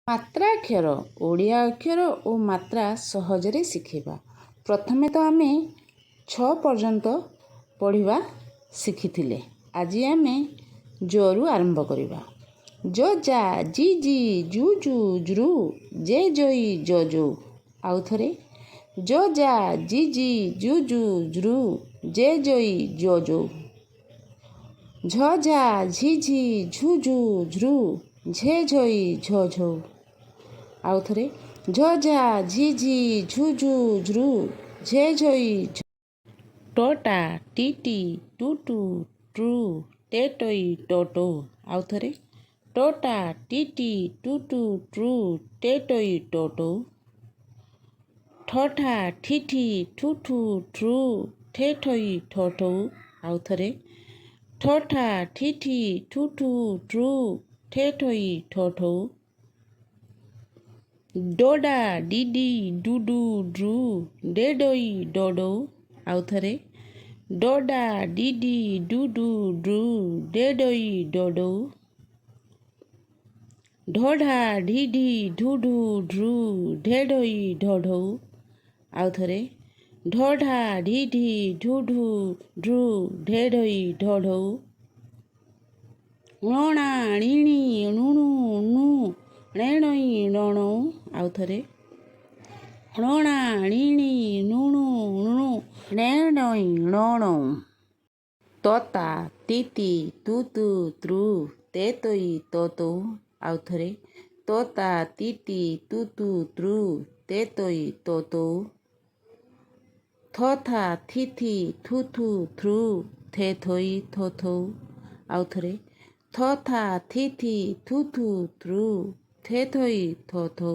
ମାତ୍ରାକ୍ଷର ଓଡ଼ିଆ ଅକ୍ଷର ଓ ମାତ୍ରା ସହଜରେ ଶିଖିବା। ପ୍ରଥମେ ତ ଆମେ 6 ପର୍ଯ୍ୟନ୍ତ ପଢ଼ିବା ଶିଖିଥିଲେ। ଆଜି ଆମେ ଜରୁ ଆରମ୍ଭ କରିବା। ଜ ଯା ଜି ଜି ଜୁ ଜୁ ଜୃ ଜେ ଜଇ ଜ ଯଉ। ଆଉ ଥରେ ଜ ଯା ଜି ଜି ଜୁ ଜୁ ଜୃ ଜେ ଜଇ ଜ ଯଉ। ଝ ଝା ଝି ଝି ଝୁ ଝୁ ଝୃ ଝେ ଝଇ ଝ ଝଉ। ଆଉ ଥରେ ଝ ଝା ଝି ଝି ଝୁ ଝୁ ଝୃ ଝେ ଝଇ ଝ। ଟ ଟା ଟି ଟି ଟୁ ଟୁ ଟୃ ଟେ ଟଇ ଟ ଟଉ। ଆଉ ଥରେ ଟ ଟା ଟି ଟି ଟୁ ଟୁ ଟୃ ଟେ ଟଇ ଟ ଟଉ। ଠ ଠା ଠି ଠି ଠୁ ଠୁ ଠୃ ଠେ ଠଇ ଠ ଠଉ। ଆଉ ଥରେ ଠ ଠା ଠି ଠି ଠୁ ଠୁ ଠୃ ଠେ ଠଇ ଠ ଠଉ। ଡ ଡା ଡି ଡି ଡୁ ଡୁ ଡୃ ଡେ ଡଇ ଡ ଡଉ। ଆଉ ଥରେ ଡ ଡା ଡି ଡି ଡୁ ଡୁ ଡୃ ଡେ ଡଇ ଡ ଡଉ। ଢ ଢା ଢି ଢି ଢୁ ଢୁ ଡୃ ଢେ ଢଇ ଢ ଢଉ। ଆଉ ଥରେ ଢ ଢା ଢି ଢି ଢୁ ଢୁ ଡୃ ଢେ ଢଇ ଢ ଢଉ। ଣ ଣା ଣି ଣି ଣୁ ଣୁ ଣୁ ଣେ ଣଇ ଣ ଣଉ। ଆଉ ଥରେ ଣ ଣା ଣି ଣି ଣୁ ଣୁ ଣୁ ଣେ ଣଇ ଣ ଣଉ। ତ ତା ତି ତି ତୁ ତୁ ତୃ ତେ ତଇ ତ ତଉ। ଆଉ ଥରେ ତ ତା ତି ତି ତୁ ତୁ ତୃ ତେ ତଇ ତ ତଉ। ଥ ଥା ଥି ଥି ଥୁ ଥୁ ଥୃ ଥେ ଥଇ ଥ ଥଉ। ଆଉ ଥରେ ଥ ଥା ଥି ଥି ଥୁ ଥୁ ଥୃ ଥେ ଥଇ ଥ ଥଉ।